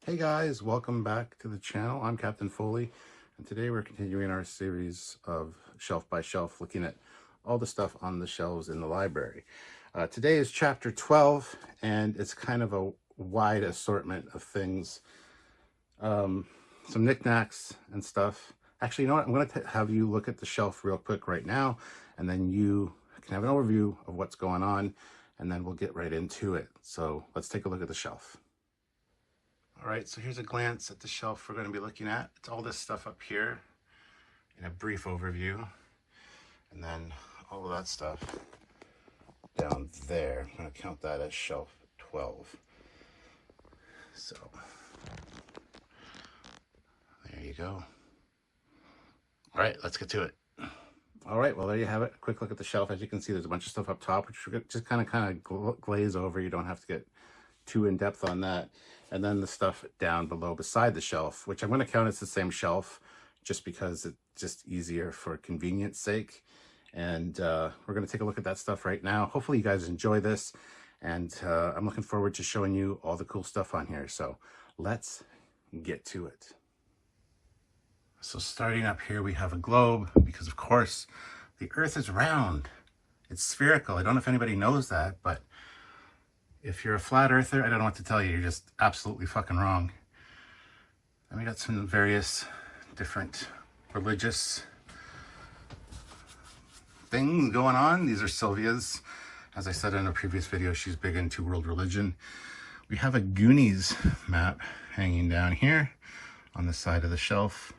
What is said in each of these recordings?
Hey guys, welcome back to the channel. I'm Captain Foley, and today we're continuing our series of shelf by shelf, looking at all the stuff on the shelves in the library. Today is chapter 12, and it's kind of a wide assortment of things, some knickknacks and stuff. Actually, you know what? I'm going to have you look at the shelf real quick right now, and then you can have an overview of what's going on, and then we'll get right into it. So let's take a look at the shelf. All right, so here's a glance at the shelf we're going to be looking at. It's all this stuff up here in a brief overview, and then all of that stuff down there. I'm going to count that as shelf 12. So there you go. All right, let's get to it. All right, well, there you have it. A quick look at the shelf. As you can see, there's a bunch of stuff up top, which we're going to just kind of glaze over. You don't have to get too in depth on that. And then the stuff down below beside the shelf, which I'm going to count as the same shelf just because it's just easier for convenience sake. And we're going to take a look at that stuff right now. Hopefully you guys enjoy this, and I'm looking forward to showing you all the cool stuff on here. So let's get to it. So starting up here, we have a globe because, of course, the Earth is round. It's spherical. I don't know if anybody knows that, but if you're a flat earther, I don't know what to tell you. You're just absolutely fucking wrong. And we got some various different religious things going on. These are Sylvia's. As I said in a previous video, she's big into world religion. We have a Goonies map hanging down here on the side of the shelf,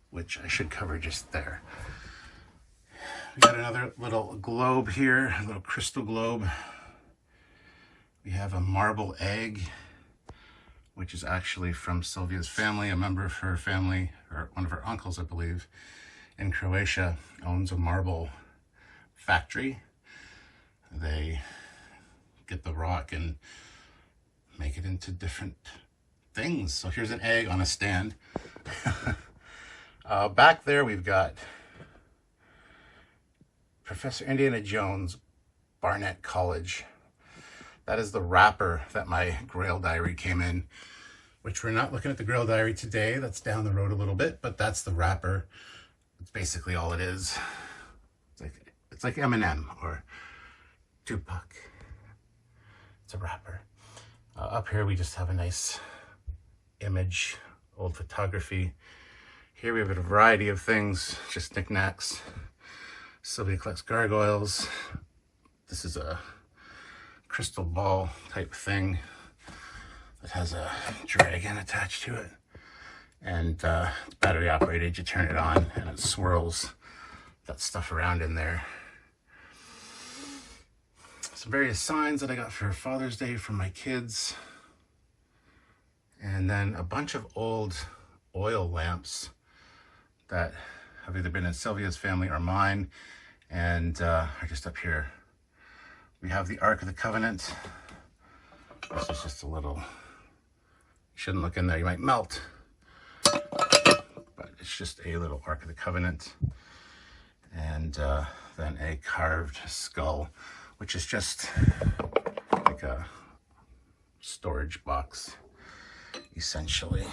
which I should cover just there. We got another little globe here, a little crystal globe. We have a marble egg, which is actually from Sylvia's family. A member of her family, or one of her uncles, I believe, in Croatia, owns a marble factory. They get the rock and make it into different things. So here's an egg on a stand. Back there, we've got Professor Indiana Jones, Barnett College. That is the wrapper that my Grail diary came in, which we're not looking at the Grail diary today. That's down the road a little bit, but that's the wrapper. It's basically all it is. It's like Eminem or Tupac. It's a wrapper. Up here, we just have a nice image, old photography. Here we have a variety of things, just knickknacks. Sylvia collects gargoyles. This is a crystal ball type thing that has a dragon attached to it, and it's battery operated. You turn it on and it swirls that stuff around in there. Some various signs that I got for Father's Day from my kids, and then a bunch of old oil lamps that have either been in Sylvia's family or mine, and are just up here. We have the Ark of the Covenant. This is just a little, you shouldn't look in there, you might melt. But it's just a little Ark of the Covenant. And then a carved skull, which is just like a storage box, essentially.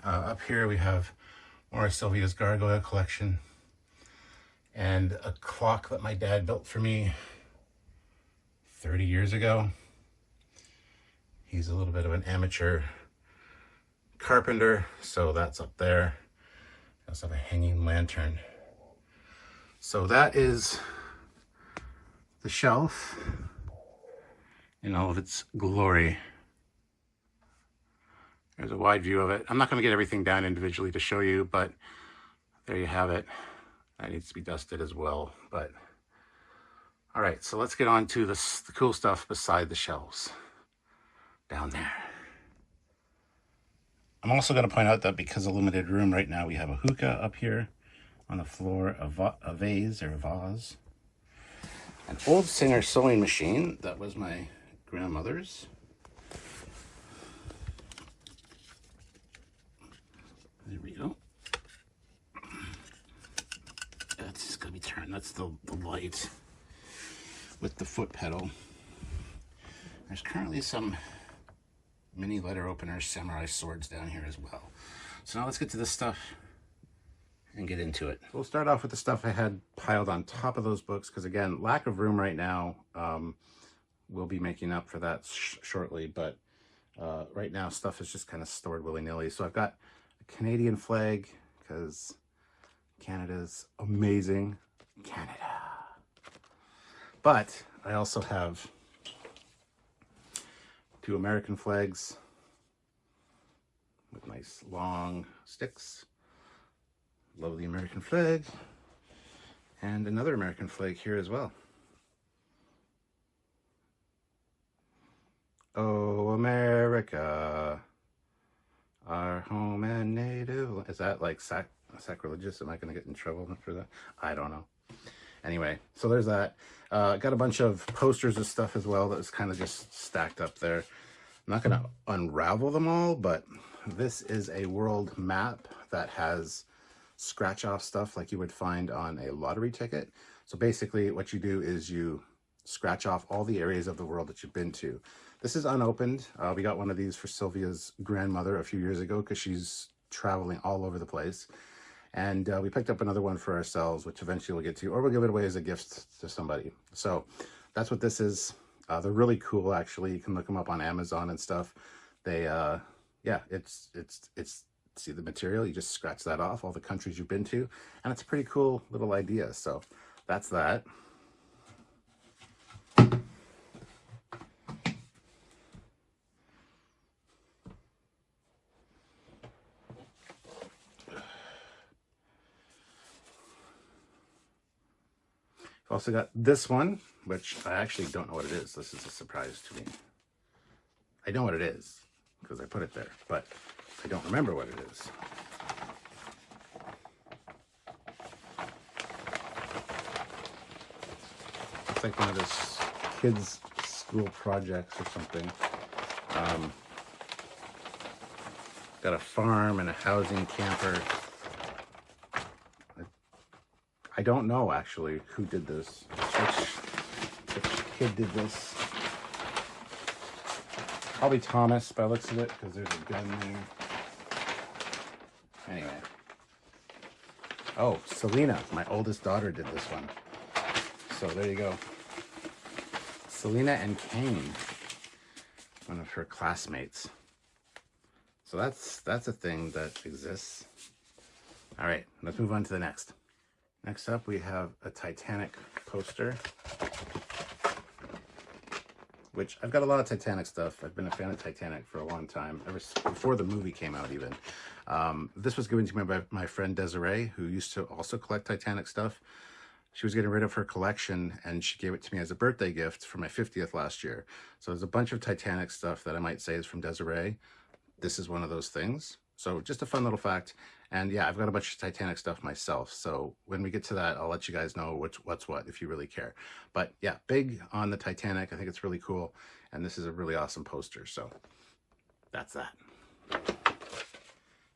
Up here we have more of Sylvia's gargoyle collection, and a clock that my dad built for me 30 years ago. He's a little bit of an amateur carpenter, so that's up there. I also have a hanging lantern. So that is the shelf in all of its glory. There's a wide view of it. I'm not going to get everything down individually to show you, but there you have it. That needs to be dusted as well. But all right, so let's get on to the cool stuff beside the shelves down there. I'm also going to point out that because of limited room right now, we have a hookah up here on the floor, a vase, an old Singer sewing machine that was my grandmother's. There we go. That's just gonna be turned. That's the light with the foot pedal. There's currently some mini letter openers, samurai swords down here as well. So now let's get to this stuff and get into it. We'll start off with the stuff I had piled on top of those books, because again, lack of room right now. We'll be making up for that shortly, but right now stuff is just kind of stored willy-nilly. So I've got a Canadian flag, because Canada's amazing. Canada. But I also have 2 American flags with nice long sticks. Love the American flag. And another American flag here as well. Oh, America, our home and native. Is that like sacrilegious? Am I going to get in trouble for that? I don't know. Anyway, so there's that. Got a bunch of posters of stuff as well that was kind of just stacked up there. I'm not going to unravel them all, but this is a world map that has scratch off stuff like you would find on a lottery ticket. So basically what you do is you scratch off all the areas of the world that you've been to. This is unopened. We got one of these for Sylvia's grandmother a few years ago because she's traveling all over the place. And we picked up another one for ourselves, which eventually we'll get to, or we'll give it away as a gift to somebody. So that's what this is. They're really cool, actually. You can look them up on Amazon and stuff. They, yeah, it's see the material. You just scratch that off, all the countries you've been to, and it's a pretty cool little idea. So that's that. I've also got this one, which I actually don't know what it is. This is a surprise to me. I know what it is because I put it there, but I don't remember what it is. It's like one of those kids' school projects or something. Got a farm and a housing camper. I don't know actually who did this, which kid did this. Probably Thomas by the looks of it, because there's a gun there. Anyway. Oh, Selena, my oldest daughter, did this one. So there you go. Selena and Kane, one of her classmates. So that's a thing that exists. All right, let's move on to the next. Next up, we have a Titanic poster, which I've got a lot of Titanic stuff. I've been a fan of Titanic for a long time, ever before the movie came out even. This was given to me by my friend Desiree, who used to also collect Titanic stuff. She was getting rid of her collection, and she gave it to me as a birthday gift for my 50th last year. So there's a bunch of Titanic stuff that I might say is from Desiree. This is one of those things. So just a fun little fact. And yeah, I've got a bunch of Titanic stuff myself. So when we get to that, I'll let you guys know what's what if you really care. But yeah, big on the Titanic. I think it's really cool. And this is a really awesome poster. So that's that.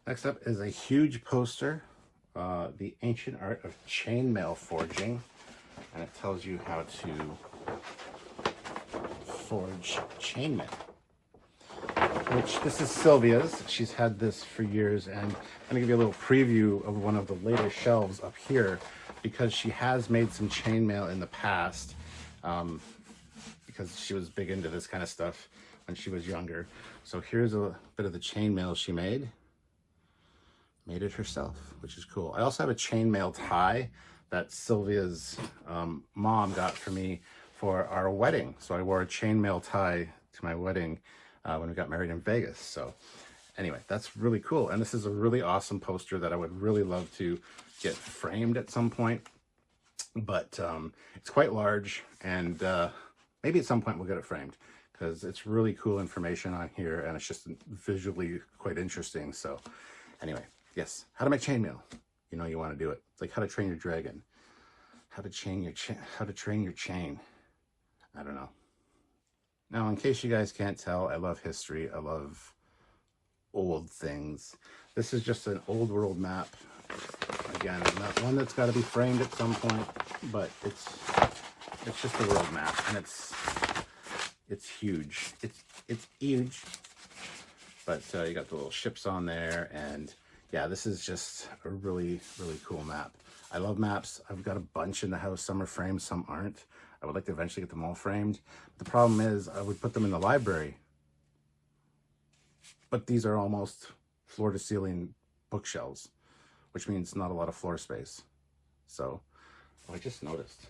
Next up is a huge poster, The Ancient Art of Chainmail Forging. And it tells you how to forge chainmail. Which this is Sylvia's. She's had this for years, and I'm going to give you a little preview of one of the later shelves up here because she has made some chainmail in the past because she was big into this kind of stuff when she was younger. So here's a bit of the chainmail she made. Made it herself, which is cool. I also have a chainmail tie that Sylvia's mom got for me for our wedding. So I wore a chainmail tie to my wedding when we got married in Vegas. So anyway, that's really cool. And this is a really awesome poster that I would really love to get framed at some point. But it's quite large, and maybe at some point we'll get it framed because it's really cool information on here, and it's just visually quite interesting. So anyway, yes, how to make chainmail. You know you want to do it. It's like how to train your dragon. How to train your chain. I don't know. Now, in case you guys can't tell, I love history. I love old things. This is just an old world map. Again, not one that's got to be framed at some point, but it's just a world map, and it's huge. It's huge. But you got the little ships on there, and yeah, this is just a really, really cool map. I love maps. I've got a bunch in the house. Some are framed, some aren't. I would like to eventually get them all framed. The problem is I would put them in the library, but these are almost floor to ceiling bookshelves, which means not a lot of floor space. So I just noticed,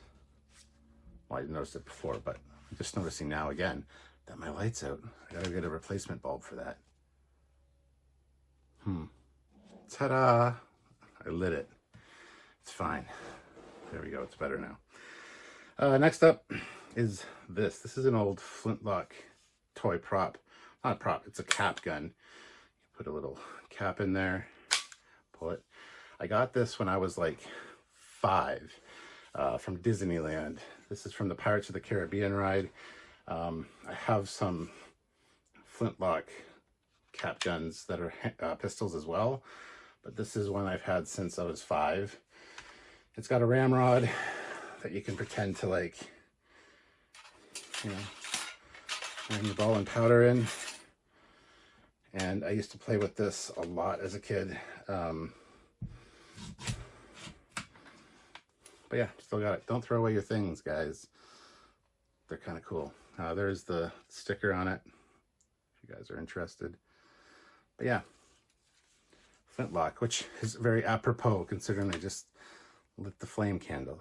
well, I noticed it before, but I'm just noticing now again that my light's out. I gotta get a replacement bulb for that. Ta-da! I lit it. It's fine. There we go. It's better now. Next up is this. This is an old flintlock toy prop. Not a prop, it's a cap gun. Put a little cap in there, pull it. I got this when I was like 5 from Disneyland. This is from the Pirates of the Caribbean ride. I have some flintlock cap guns that are pistols as well, but this is one I've had since I was 5. It's got a ramrod that you can pretend to, like, you know, bring the ball and powder in. And I used to play with this a lot as a kid. But yeah, still got it. Don't throw away your things, guys. They're kind of cool. There's the sticker on it, if you guys are interested. But yeah, flintlock, which is very apropos considering I just lit the flame candle,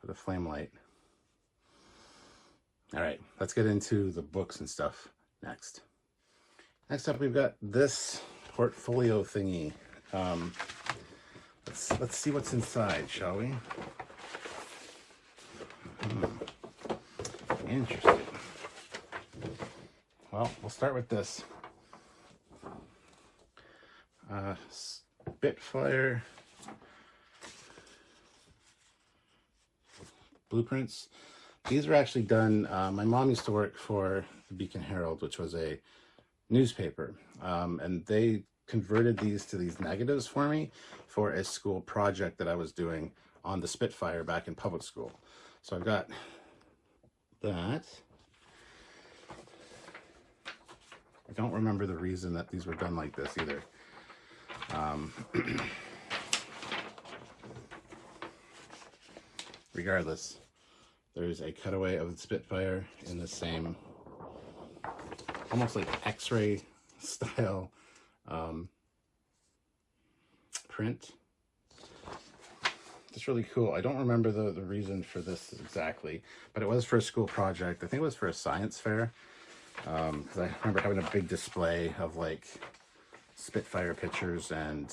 or the flame light. All right, let's get into the books and stuff next. Next up, we've got this portfolio thingy. Let's see what's inside, shall we? Interesting. Well, we'll start with this. Spitfire blueprints. These were actually done, my mom used to work for the Beacon Herald, which was a newspaper, and they converted these to these negatives for me for a school project that I was doing on the Spitfire back in public school. So I've got that. I don't remember the reason that these were done like this either. Regardless, there's a cutaway of the Spitfire in the same, almost like X-ray style print. It's really cool. I don't remember the reason for this exactly, but it was for a school project. I think it was for a science fair, because I remember having a big display of like Spitfire pictures and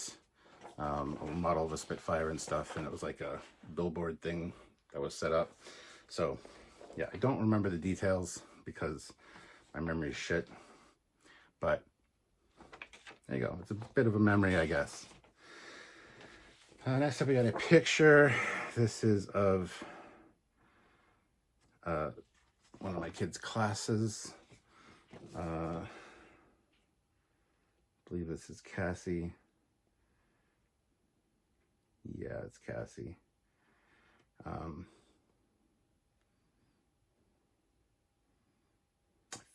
a model of a Spitfire and stuff, and it was like a billboard thing that was set up. So yeah, I don't remember the details because my memory's shit, but there you go. It's a bit of a memory, I guess. Next up, we got a picture. This is of one of my kids' classes. I believe this is Cassie. Yeah, it's Cassie. I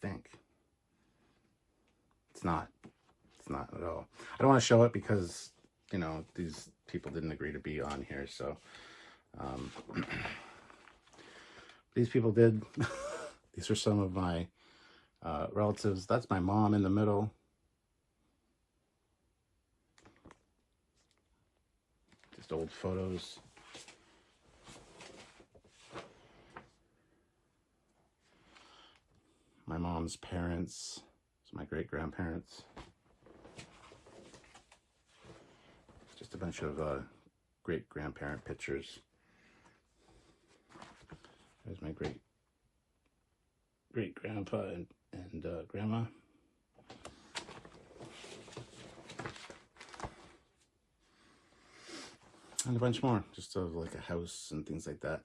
think. It's not at all. I don't want to show it because, you know, these people didn't agree to be on here, so these people did. These are some of my relatives. That's my mom in the middle. Just old photos. My mom's parents. It's my great-grandparents. Just a bunch of great-grandparent pictures. There's my great-grandpa and grandma. And a bunch more, just of like a house and things like that.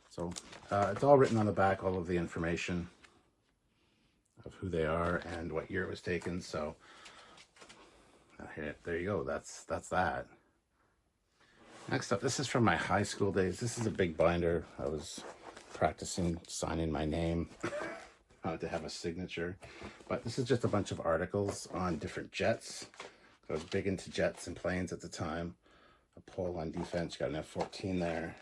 So it's all written on the back, all of the information of who they are and what year it was taken. So there you go. That's that. Next up, this is from my high school days. This is a big binder. I was practicing signing my name. to have a signature. But this is just a bunch of articles on different jets. I was big into jets and planes at the time. A pole on defense, you got an F-14 there.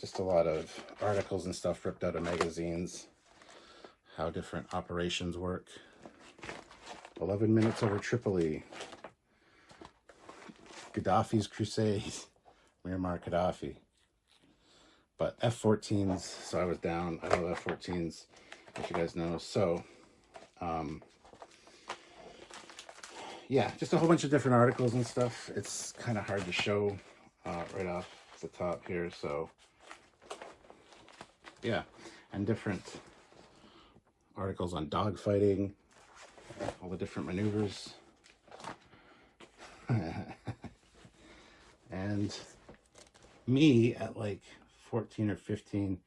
Just a lot of articles and stuff ripped out of magazines. How different operations work. 11 minutes over Tripoli. Gaddafi's crusade. Muammar Gaddafi. But F-14s, so I was down. I love F-14s, as you guys know. So, yeah, just a whole bunch of different articles and stuff. It's kind of hard to show right off the top here. So, yeah, and different articles on dogfighting, all the different maneuvers. And me at like 14 or 15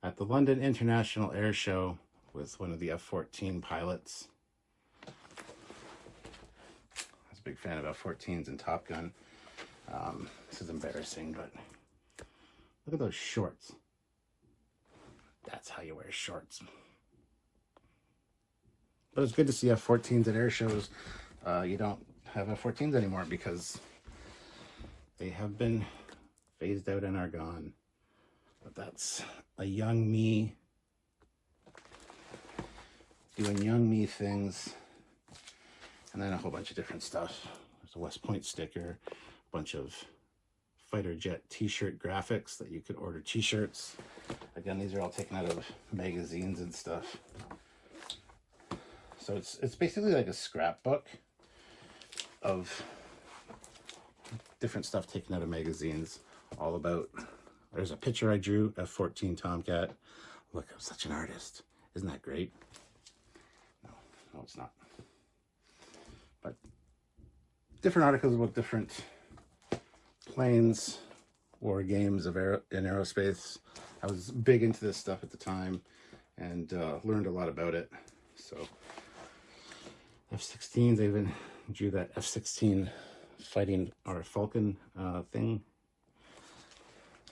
at the London International Air Show with one of the F-14 pilots. I was a big fan of F-14s and Top Gun. This is embarrassing, but look at those shorts. That's how you wear shorts. But it's good to see F-14s at air shows. You don't have F-14s anymore because they have been phased out and are gone. But that's a young me doing young me things. And then a whole bunch of different stuff. There's a West Point sticker, a bunch of fighter jet t-shirt graphics that you could order t-shirts. Again, these are all taken out of magazines and stuff. So it's basically like a scrapbook of different stuff taken out of magazines, all about. There's a picture I drew, F-14 Tomcat. Look, I'm such an artist. Isn't that great? No, it's not. But different articles about different planes, war games in aerospace. I was big into this stuff at the time and learned a lot about it. So F-16s, I even drew that F-16 fighting our Falcon thing.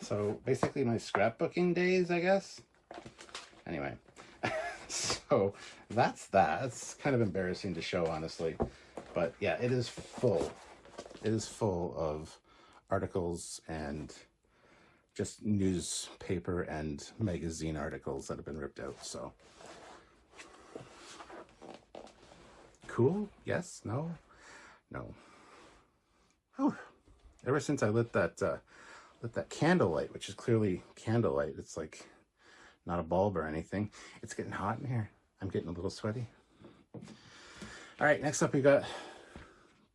So basically my scrapbooking days, I guess. Anyway, so that's that. It's kind of embarrassing to show, honestly. But yeah, it is full. It is full of articles and just newspaper and magazine articles that have been ripped out. So cool? Yes? No? No. Oh, ever since I lit that candlelight, which is clearly candlelight, it's like not a bulb or anything. It's getting hot in here. I'm getting a little sweaty. All right, next up we got,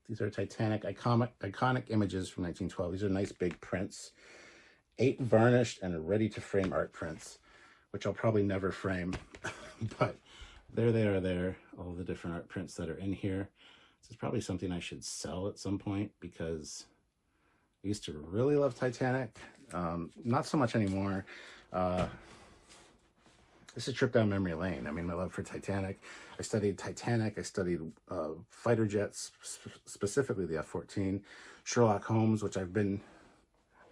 these are Titanic iconic images from 1912. These are nice big prints. 8 varnished and ready to frame art prints, which I'll probably never frame, but there they are there, all the different art prints that are in here. This is probably something I should sell at some point because I used to really love Titanic. Not so much anymore. This is a trip down memory lane. I mean, my love for Titanic. I studied Titanic. I studied fighter jets, specifically the F-14. Sherlock Holmes, which I've been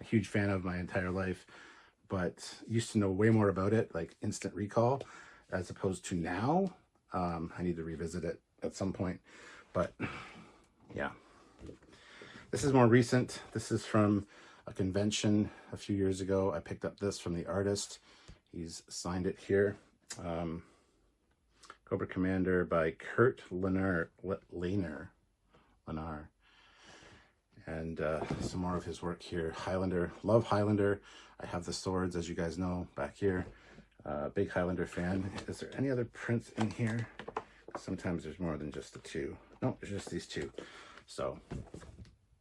a huge fan of my entire life, but used to know way more about it, like instant recall, as opposed to now. I need to revisit it at some point, but yeah. This is more recent. This is from a convention a few years ago. I picked up this from the artist. He's signed it here. Cobra Commander by Kurt Lehner. And some more of his work here. Highlander. Love Highlander. I have the swords, as you guys know, back here. Big Highlander fan. Is there any other prints in here? Sometimes there's more than just the 2. No, there's just these 2. So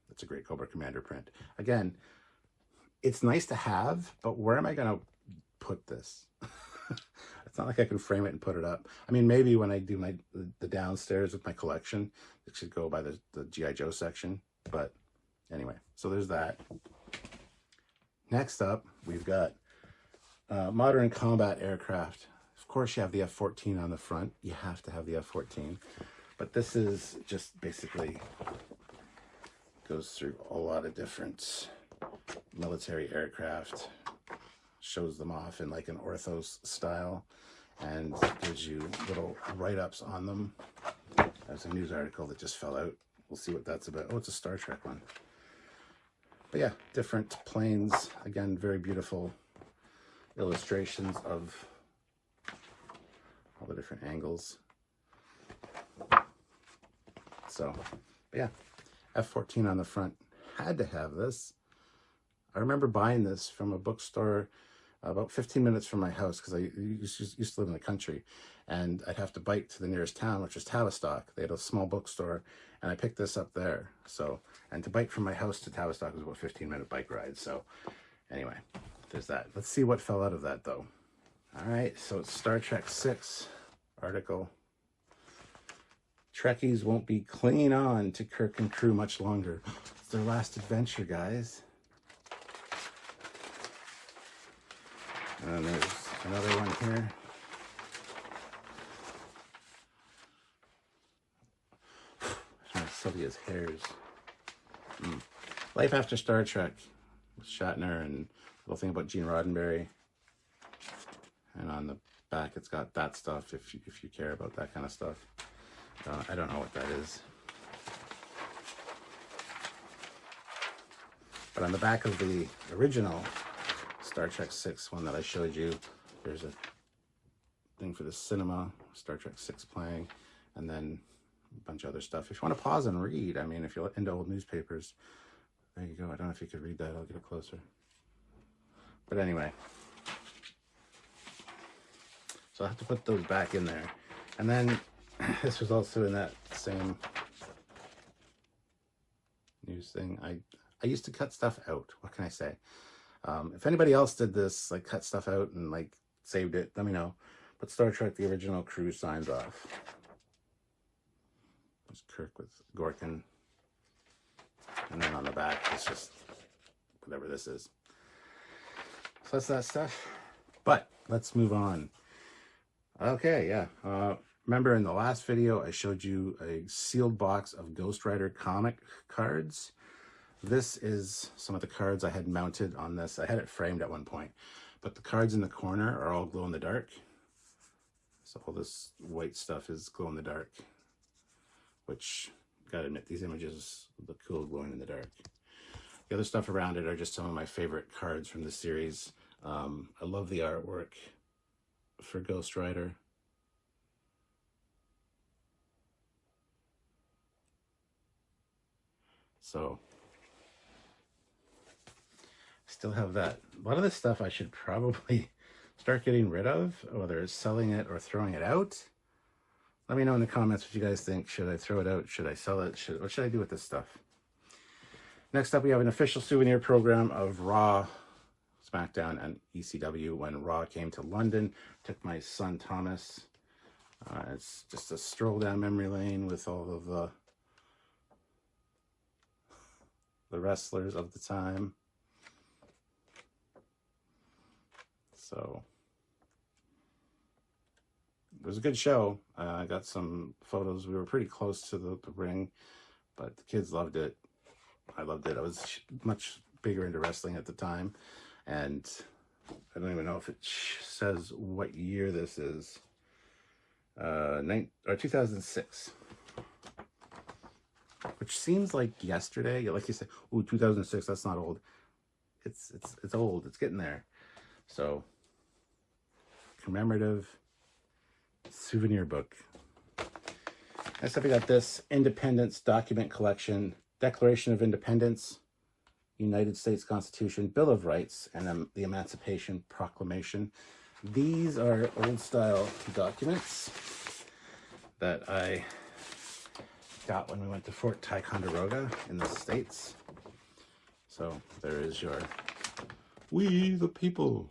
it's a great Cobra Commander print. Again, it's nice to have, but where am I going to put this? It's not like I can frame it and put it up. I mean, maybe when I do the downstairs with my collection, it should go by the G.I. Joe section. But anyway, so there's that. Next up, we've got modern combat aircraft. Of course, you have the F-14 on the front. You have to have the F-14. But this is just basically goes through a lot of different military aircraft, shows them off in like an orthos style. and gives you little write-ups on them. There's a news article that just fell out. We'll see what that's about. Oh, it's a Star Trek one. But yeah, different planes. Again, very beautiful illustrations of all the different angles. So, yeah, F-14 on the front. Had to have this. I remember buying this from a bookstore about 15 minutes from my house, because I used to live in the country, and I'd have to bike to the nearest town, which was Tavistock. They had a small bookstore, and I picked this up there. So, and to bike from my house to Tavistock was about a 15-minute bike ride. So anyway, there's that. Let's see what fell out of that, though. All right, so it's Star Trek 6 article. Trekkies won't be clinging on to Kirk and crew much longer. It's their last adventure, guys. And there's another one here. Sylvia's hairs. Life After Star Trek with Shatner, and a little thing about Gene Roddenberry. And on the back, it's got that stuff if you care about that kind of stuff. I don't know what that is. But on the back of the original Star Trek 6 one that I showed you, there's a thing for the cinema, Star Trek 6 playing, and then a bunch of other stuff. If you want to pause and read, I mean, if you're into old newspapers, there you go. I don't know if you could read that. I'll get it closer. But anyway, so I'll have to put those back in there. And then this was also in that same news thing. I used to cut stuff out. What can I say? If anybody else did this, like cut stuff out and like saved it, let me know. But Star Trek, the original crew signs off. There's Kirk with Gorkin. And then on the back, it's just whatever this is. So that's that stuff. But let's move on. Okay, yeah. Remember in the last video, I showed you a sealed box of Ghost Rider comic cards. This is some of the cards I had mounted on this. I had it framed at one point, but the cards in the corner are all glow in the dark. So all this white stuff is glow in the dark, which, gotta admit, these images look cool glowing in the dark. The other stuff around it are just some of my favorite cards from the series. I love the artwork for Ghost Rider. So still have that. A lot of this stuff I should probably start getting rid of, whether it's selling it or throwing it out. Let me know in the comments what you guys think. Should I throw it out? Should I sell it? What should I do with this stuff? Next up, we have an official souvenir program of Raw, SmackDown, and ECW when Raw came to London. Took my son Thomas. It's just a stroll down memory lane with all of the wrestlers of the time. So it was a good show. I got some photos. We were pretty close to the ring, but the kids loved it. I loved it. I was much bigger into wrestling at the time, and I don't even know if it says what year this is. 2006, which seems like yesterday. Like you said, ooh, 2006. That's not old. It's old. It's getting there. So, commemorative souvenir book. Next up, we got this Independence Document Collection, Declaration of Independence, United States Constitution, Bill of Rights, and the Emancipation Proclamation. These are old style documents that I got when we went to Fort Ticonderoga in the States. So there is your "We the People,"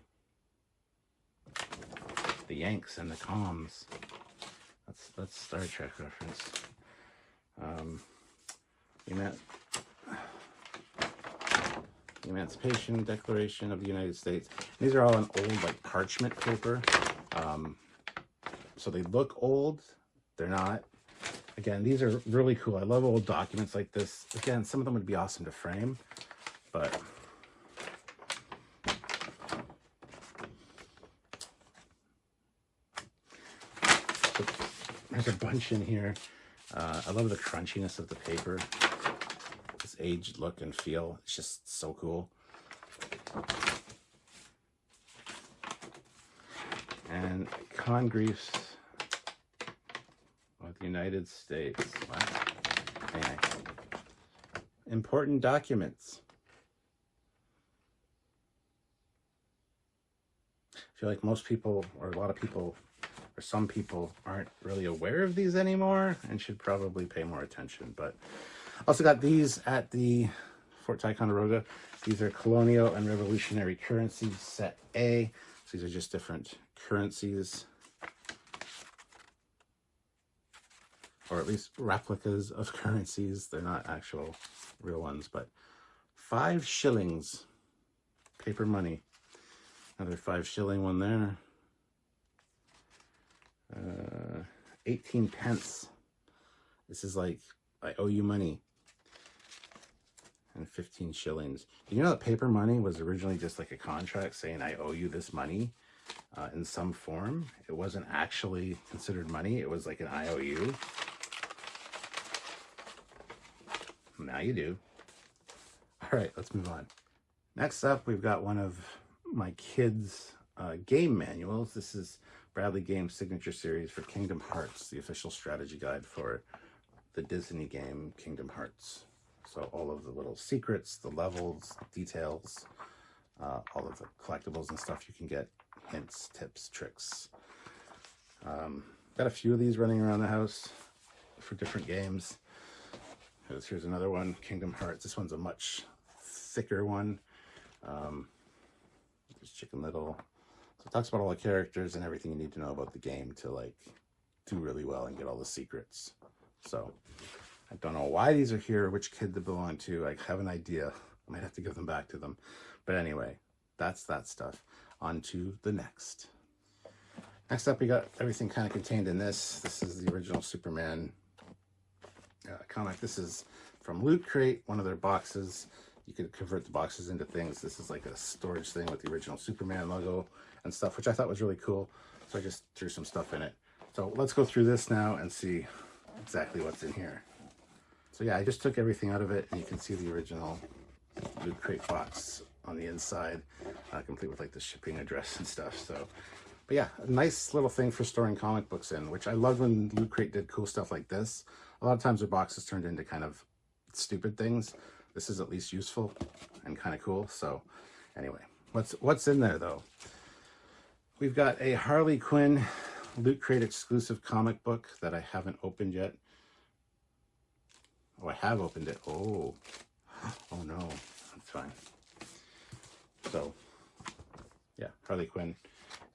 the Yanks and the Coms. That's Star Trek reference. The Emancipation Declaration of the United States. These are all on old, like, parchment paper. So they look old. They're not. Again, these are really cool. I love old documents like this. Again, some of them would be awesome to frame, but There's a bunch in here. I love the crunchiness of the paper. This aged look and feel. It's just so cool. And Congress of the United States. Wow. Very nice. Important documents. I feel like most people, or a lot of people, or some people aren't really aware of these anymore and should probably pay more attention. But also got these at the Fort Ticonderoga. These are colonial and revolutionary currencies, set A. So these are just different currencies, or at least replicas of currencies. They're not actual real ones, but 5 shillings, paper money. Another 5 shilling one there. 18 pence. This is like, I owe you money. And 15 shillings. You know that paper money was originally just like a contract saying I owe you this money in some form. It wasn't actually considered money. It was like an IOU. Now you do. All right, let's move on. Next up, we've got one of my kids' game manuals. This is Bradley Games' signature series for Kingdom Hearts, the official strategy guide for the Disney game Kingdom Hearts. So all of the little secrets, the levels, details, all of the collectibles and stuff you can get, hints, tips, tricks. Got a few of these running around the house for different games. Here's another one, Kingdom Hearts. This one's a much thicker one. There's Chicken Little. So it talks about all the characters and everything you need to know about the game to like do really well and get all the secrets. So I don't know why these are here, which kid they belong to. I have an idea. I might have to give them back to them. But anyway, that's that stuff. On to the next. Next up, we got everything kind of contained in this. This is the original Superman comic. This is from Loot Crate, one of their boxes. You could convert the boxes into things. This is like a storage thing with the original Superman logo and stuff, which I thought was really cool. So I just threw some stuff in it. So let's go through this now and see exactly what's in here. So yeah, I just took everything out of it, and you can see the original Loot Crate box on the inside, complete with like the shipping address and stuff. So, but yeah, a nice little thing for storing comic books in, which I love when Loot Crate did cool stuff like this. A lot of times their boxes turned into kind of stupid things. This is at least useful and kind of cool. So anyway, what's in there though? We've got a Harley Quinn Loot Crate exclusive comic book that I haven't opened yet. Oh, I have opened it. Oh no, that's fine. So yeah, Harley Quinn,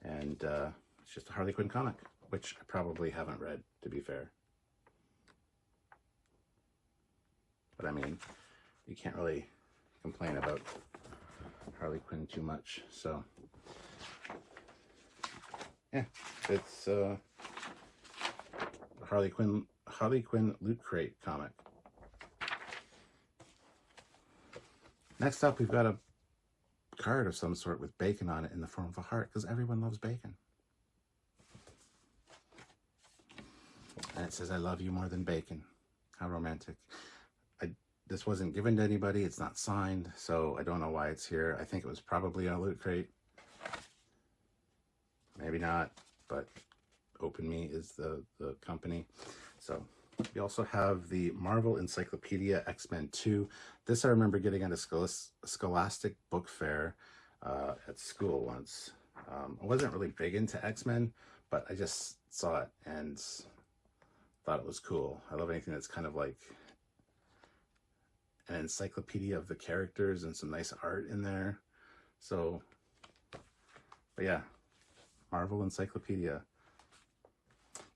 and it's just a Harley Quinn comic, which I probably haven't read, to be fair. But I mean, you can't really complain about Harley Quinn too much. So yeah, it's Harley Quinn Loot Crate comic. Next up, we've got a card of some sort with bacon on it in the form of a heart, because everyone loves bacon. And it says, I love you more than bacon. How romantic. This wasn't given to anybody. It's not signed, so I don't know why it's here. I think it was probably on Loot Crate. Maybe not, but Open Me is the company. So we also have the Marvel Encyclopedia X-Men 2. This I remember getting at a Scholastic book fair at school once. I wasn't really big into X-Men, but I just saw it and thought it was cool. I love anything that's kind of like an encyclopedia of the characters and some nice art in there. So, but yeah, Marvel Encyclopedia.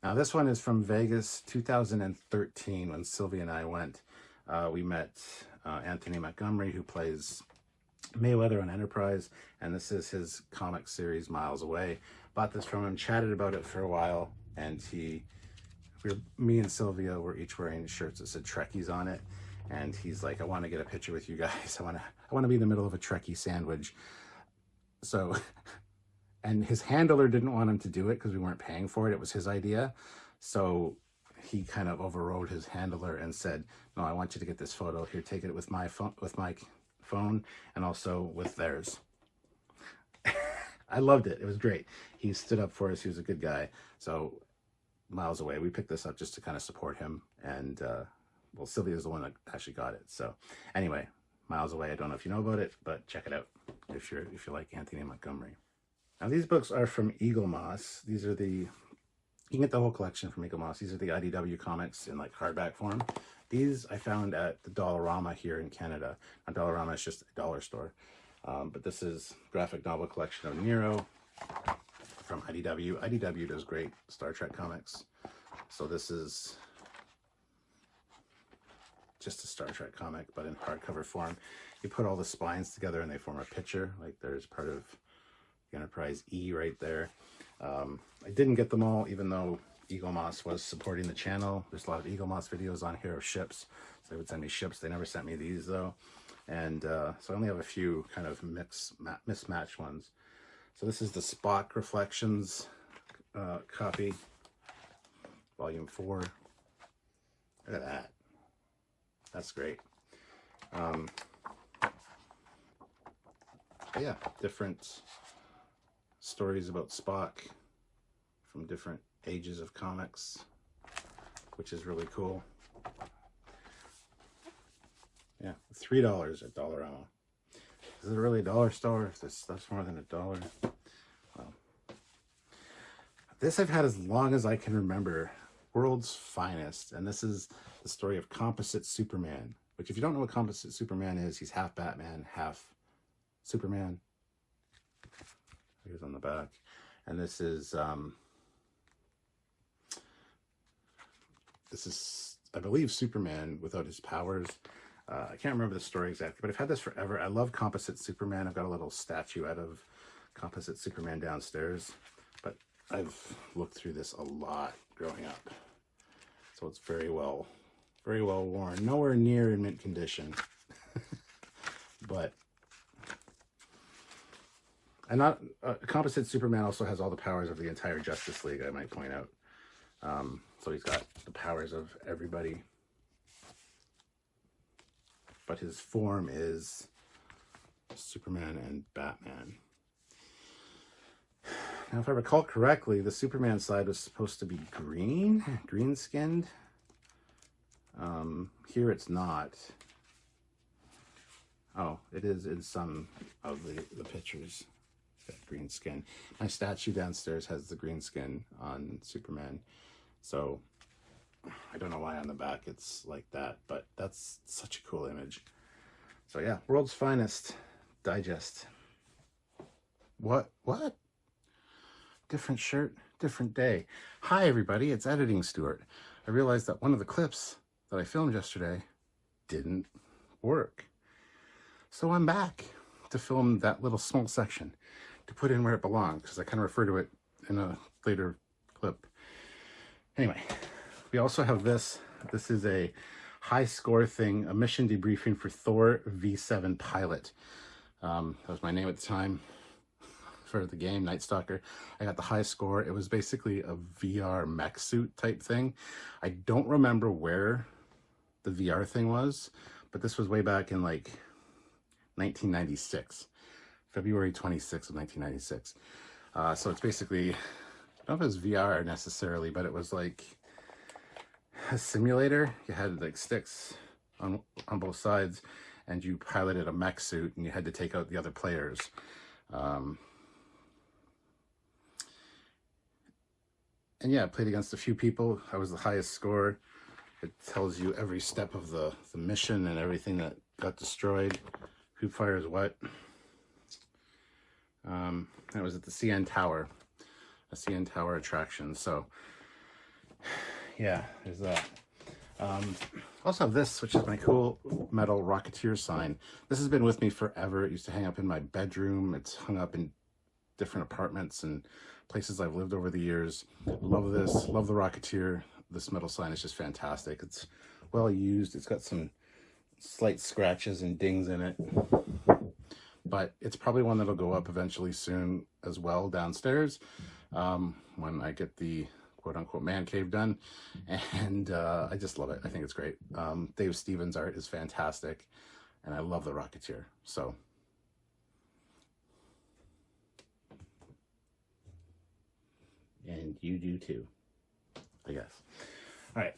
Now this one is from Vegas 2013 when Sylvia and I went. We met Anthony Montgomery, who plays Mayweather on Enterprise, and this is his comic series Miles Away. Bought this from him, chatted about it for a while, and me and Sylvia were each wearing shirts that said Trekkies on it. And he's like, I want to get a picture with you guys. I want to be in the middle of a Trekkie sandwich. So, and his handler didn't want him to do it because we weren't paying for it. It was his idea. So he kind of overrode his handler and said, no, I want you to get this photo here, take it with my phone and also with theirs. I loved it. It was great. He stood up for us. He was a good guy. So miles away, we picked this up just to kind of support him. And well, Sylvia's the one that actually got it. So anyway, miles away. I don't know if you know about it, but check it out if you like Anthony Montgomery. Now these books are from Eagle Moss. These are the, you can get the whole collection from Eagle Moss. These are the IDW comics in like hardback form. These I found at the Dollarama here in Canada. Now, Dollarama is just a dollar store. But this is graphic novel collection of Nero from IDW. IDW does great Star Trek comics. So this is just a Star Trek comic, but in hardcover form. You put all the spines together and they form a picture. Like there's part of the Enterprise E right there. I didn't get them all, even though Eagle Moss was supporting the channel. There's a lot of Eagle Moss videos on here of ships. So they would send me ships. They never sent me these though. And so I only have a few kind of mismatched ones. So this is the Spock Reflections copy, volume 4. Look at that. That's great. Yeah, different stories about Spock from different ages of comics, which is really cool. Yeah, $3 at Dollarama. Is it really a dollar store if this stuff's more than $1? Well, this I've had as long as I can remember. World's Finest, and this is the story of Composite Superman, which if you don't know what Composite Superman is, he's half Batman, half Superman. Here's on the back. And this is I believe Superman without his powers. I can't remember the story exactly, but I've had this forever. I love Composite Superman. I've got a little statue out of Composite Superman downstairs, but I've looked through this a lot growing up. So it's very well worn. Nowhere near in mint condition. But and not Composite Superman also has all the powers of the entire Justice League, I might point out. So he's got the powers of everybody. But his form is Superman and Batman. Now, if I recall correctly, the Superman side was supposed to be green-skinned. Here it's not. Oh, it is in some of the pictures. It's got green skin. My statue downstairs has the green skin on Superman. So I don't know why on the back it's like that, but that's such a cool image. So yeah, World's Finest Digest. What? Different shirt, different day. Hi everybody, it's Editing Stuart. I realized that one of the clips that I filmed yesterday didn't work. So I'm back to film that little small section to put in where it belongs, because I kind of refer to it in a later clip. Anyway, we also have this. This is a high score thing, a mission debriefing for Thor V7 Pilot. That was my name at the time for the game, Night Stalker. I got the high score. It was basically a VR mech suit type thing. I don't remember where the VR thing was, but this was way back in like 1996, February 26th of 1996. So it's basically, I don't know if it was VR necessarily, but it was like a simulator. You had like sticks on both sides, and you piloted a mech suit, and you had to take out the other players. And yeah, I played against a few people. I was the highest score. It tells you every step of the mission and everything that got destroyed, who fires what. That was at the CN Tower, a CN Tower attraction. So yeah, there's that. Also have this, which is my cool metal Rocketeer sign. This has been with me forever. It used to hang up in my bedroom. It's hung up in different apartments and places I've lived over the years. Love this, love the Rocketeer. This metal sign is just fantastic. It's well used. It's got some slight scratches and dings in it, but it's probably one that'll go up eventually soon as well downstairs, when I get the quote-unquote man cave done, and I just love it. I think it's great. Dave Stevens' art is fantastic, and I love the Rocketeer. So and you do too, I guess. All right.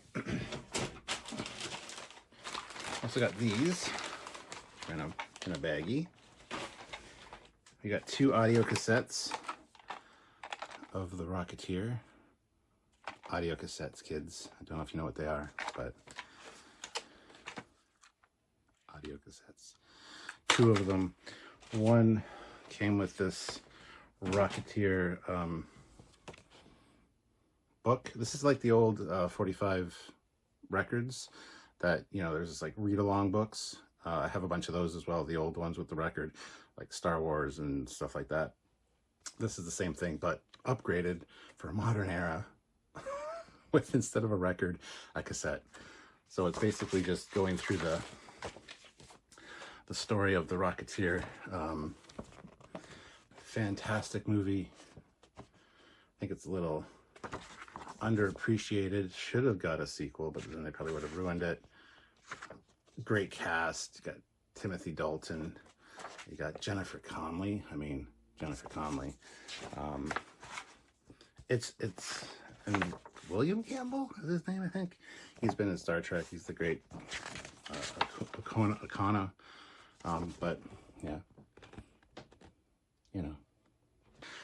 Also got these in a baggie. We got 2 audio cassettes of the Rocketeer. Audio cassettes, kids. I don't know if you know what they are, but audio cassettes. 2 of them. One came with this Rocketeer book. This is like the old 45 records that, you know, there's this like read-along books. I have a bunch of those as well, the old ones with the record, like Star Wars and stuff like that. This is the same thing, but upgraded for a modern era with, instead of a record, a cassette. So it's basically just going through the story of the Rocketeer. Fantastic movie. I think it's a little underappreciated. Should have got a sequel, but then they probably would have ruined it. Great cast. You got Timothy Dalton. You got Jennifer Connelly. I mean, Jennifer Connelly. And William Campbell is his name, I think. He's been in Star Trek. He's the great O'Connor. But yeah, you know,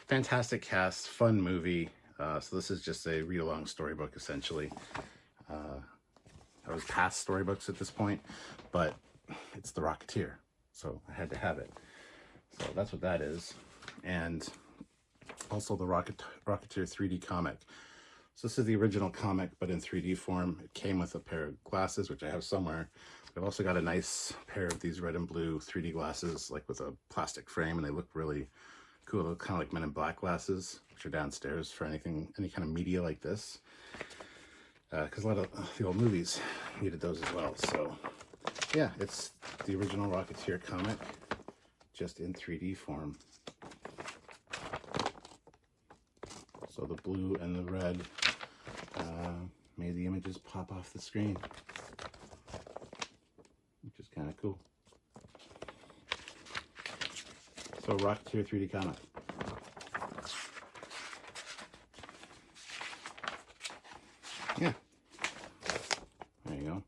fantastic cast, fun movie. So this is just a read-along storybook, essentially. I was past storybooks at this point, but it's the Rocketeer, so I had to have it. So that's what that is. And also the Rocketeer 3D comic. So this is the original comic, but in 3D form. It came with a pair of glasses, which I have somewhere. I've also got a nice pair of these red and blue 3D glasses, like with a plastic frame, and they look really cool. They look kind of like Men in Black glasses, which are downstairs for any kind of media like this. Because a lot of the old movies needed those as well. So yeah, it's the original Rocketeer comic, just in 3D form. So the blue and the red made the images pop off the screen, which is kind of cool. So Rocketeer 3D comic. Yeah. There you go.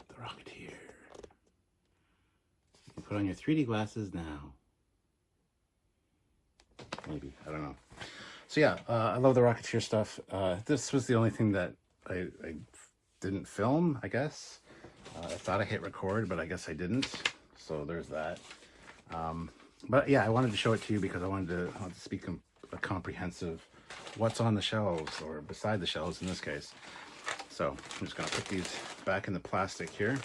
The Rocketeer. You can put on your 3D glasses now. Maybe. I don't know. So yeah, I love the Rocketeer stuff. This was the only thing that I didn't film, I guess. I thought I hit record, but I guess I didn't. So there's that. But yeah, I wanted to show it to you because I wanted to speak a comprehensive what's on the shelves, or beside the shelves in this case. So I'm just going to put these back in the plastic here.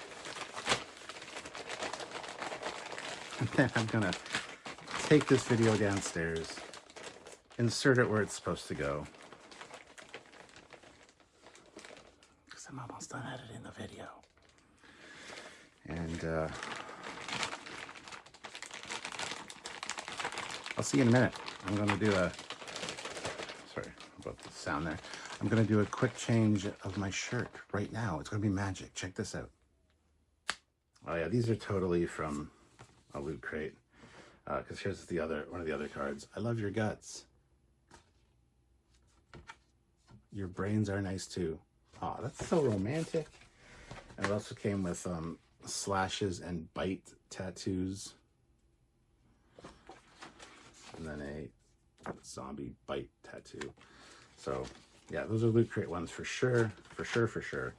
And then I'm going to take this video downstairs, insert it where it's supposed to go, because I'm almost done editing the video. And I'll see you in a minute. I'm going to do sorry about the sound there. I'm going to do a quick change of my shirt right now. It's going to be magic. Check this out. Oh yeah, these are totally from a loot crate. Because here's one of the other cards. I love your guts. Your brains are nice too. Oh, that's so romantic. And it also came with slashes and bite tattoos. And then a zombie bite tattoo. So yeah, those are loot crate ones for sure. For sure.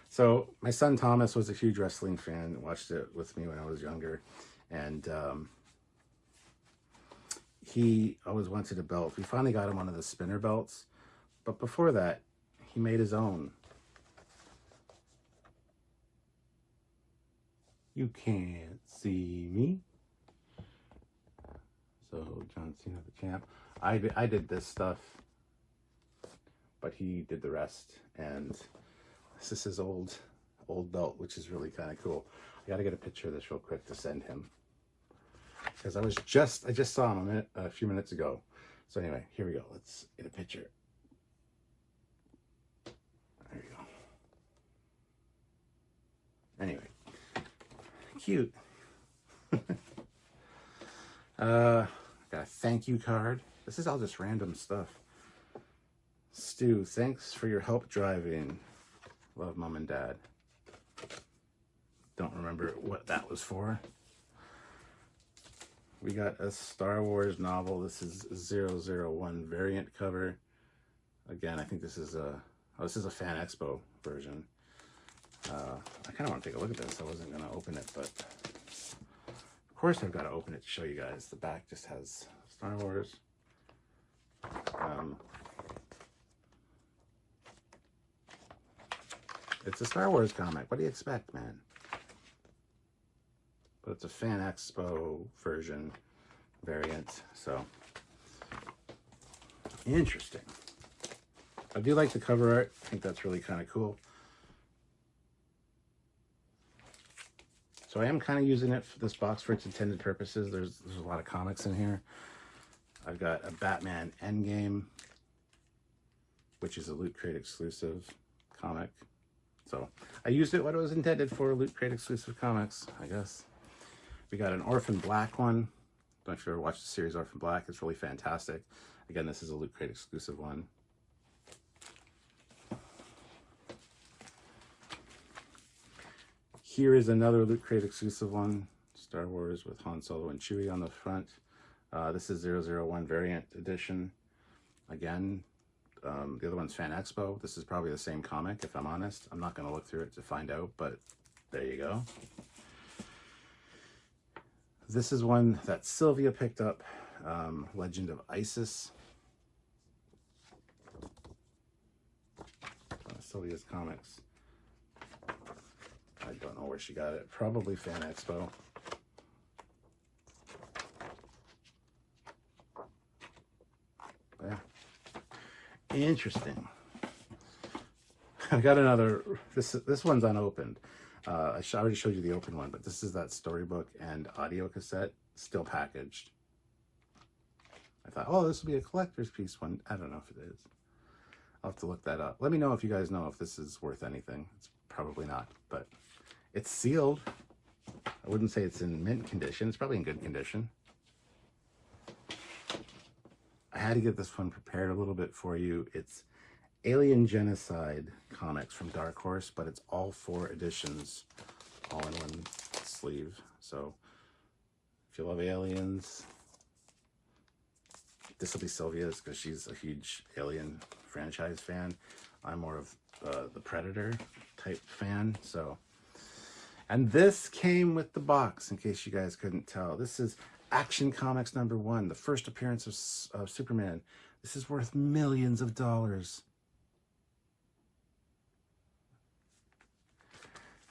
So my son Thomas was a huge wrestling fan, watched it with me when I was younger, and he always wanted a belt. We finally got him one of the spinner belts, but before that, he made his own. You can't see me. So John Cena, the champ. I did this stuff, but he did the rest, and this is his old belt, which is really kind of cool. I got to get a picture of this real quick to send him. because I just saw him a few minutes ago. So anyway, here we go. Let's get a picture. There you go. Anyway, cute. Got a thank you card. This is all just random stuff. Stu, thanks for your help driving. Love, Mom and Dad. Don't remember what that was for. We got a Star Wars novel. This is 001 variant cover. Again, I think this is a Fan Expo version. I kind of want to take a look at this. I wasn't going to open it, but of course I've got to open it to show you guys. The back just has Star Wars. It's a Star Wars comic. What do you expect, man? But it's a Fan Expo version variant, so interesting. I do like the cover art. I think that's really kind of cool. So I am kind of using it for this box for its intended purposes. There's a lot of comics in here. I've got a Batman Endgame, which is a Loot Crate exclusive comic. So I used it what it was intended for, Loot Crate exclusive comics, I guess. We got an Orphan Black one. Don't know if you ever watched the series Orphan Black. It's really fantastic. Again, this is a Loot Crate exclusive one. Here is another Loot Crate exclusive one. Star Wars with Han Solo and Chewie on the front. This is 001 variant edition. Again, the other one's Fan Expo. This is probably the same comic, if I'm honest. I'm not going to look through it to find out, but there you go. This is one that Sylvia picked up, Legend of Isis. Sylvia's comics. I don't know where she got it. Probably Fan Expo. Yeah. Interesting. I got another. This one's unopened. I already showed you the open one, but this is that storybook and audio cassette, still packaged. I thought, oh, this will be a collector's piece one. I don't know if it is. I'll have to look that up. Let me know if you guys know if this is worth anything. It's probably not, but it's sealed. I wouldn't say it's in mint condition. It's probably in good condition. I had to get this one prepared a little bit for you. It's Alien Genocide comics from Dark Horse, but it's all 4 editions, all in one sleeve. So if you love aliens, this will be Sylvia's because she's a huge Alien franchise fan. I'm more of the Predator type fan. So, and this came with the box, in case you guys couldn't tell. This is Action Comics #1, the first appearance of Superman. This is worth millions of dollars.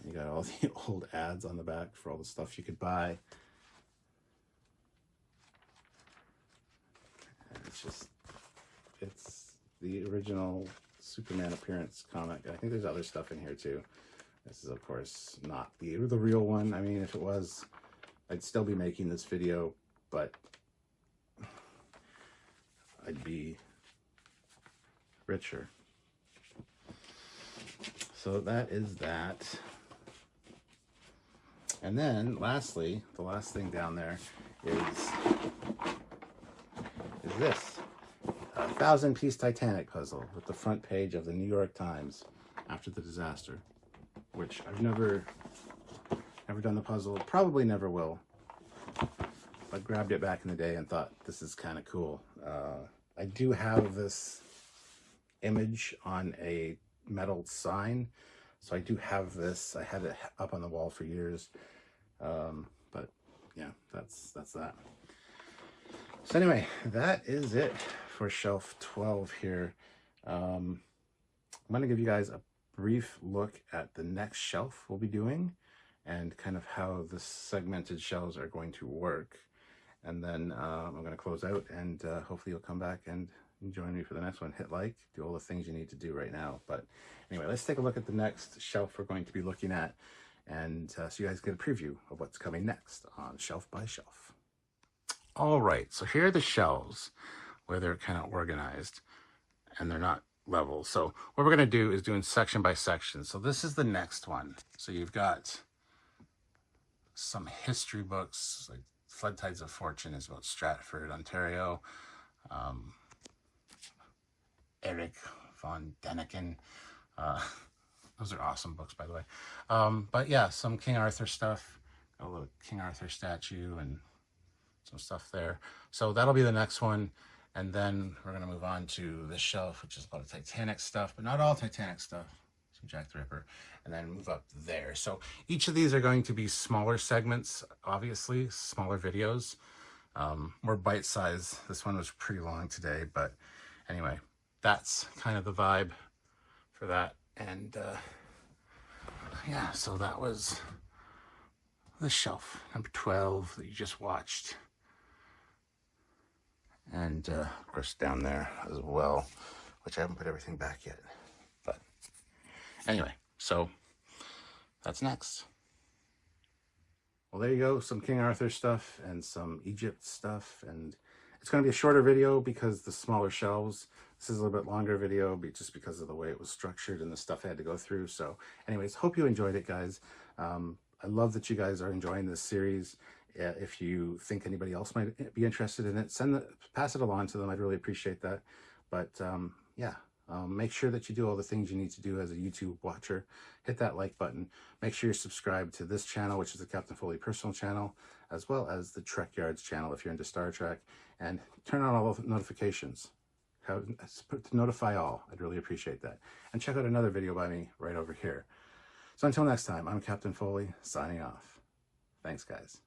You got all the old ads on the back for all the stuff you could buy. And it's the original Superman appearance comic. I think there's other stuff in here too. This is, of course, not the real one. I mean, if it was, I'd still be making this video, but I'd be richer. So that is that. And then, lastly, the last thing down there is this. A 1,000-piece Titanic puzzle with the front page of the New York Times after the disaster, which I've never done the puzzle, probably never will. I grabbed it back in the day and thought, this is kind of cool. I do have this image on a metal sign, so I do have this. I had it up on the wall for years, but yeah, that's that. So anyway, that is it for shelf 12 here. I'm going to give you guys a brief look at the next shelf we'll be doing and kind of how the segmented shelves are going to work. And then I'm going to close out, and hopefully you'll come back and join me for the next one. Hit like, do all the things you need to do right now. But anyway, let's take a look at the next shelf we're going to be looking at, and so you guys get a preview of what's coming next on Shelf by Shelf. All right, so here are the shelves where they're kind of organized and they're not level. So what we're going to do is doing section by section. So this is the next one. So you've got some history books, like Flood Tides of Fortune is about Stratford, Ontario. Eric von Däniken. Those are awesome books, by the way. But yeah, some King Arthur stuff. Got a little King Arthur statue and some stuff there. So that'll be the next one. And then we're going to move on to this shelf, which is a lot of Titanic stuff, but not all Titanic stuff. Some Jack the Ripper. And then move up there. So each of these are going to be smaller segments, obviously, smaller videos. More bite-sized. This one was pretty long today, but anyway, that's kind of the vibe for that. And yeah, so that was the shelf number 12 that you just watched. And of course down there as well, which I haven't put everything back yet. But anyway, so that's next. Well, there you go, some King Arthur stuff and some Egypt stuff. And it's going to be a shorter video because the smaller shelves. This is a little bit longer video just because of the way it was structured and the stuff I had to go through. So anyways, hope you enjoyed it, guys. I love that you guys are enjoying this series. If you think anybody else might be interested in it, pass it along to them. I'd really appreciate that. But yeah, make sure that you do all the things you need to do as a YouTube watcher. Hit that like button. Make sure you're subscribed to this channel, which is the Captain Foley personal channel, as well as the Trekyards channel if you're into Star Trek. And turn on all the notifications. To notify all. I'd really appreciate that. And check out another video by me right over here. So until next time, I'm Captain Foley, signing off. Thanks, guys.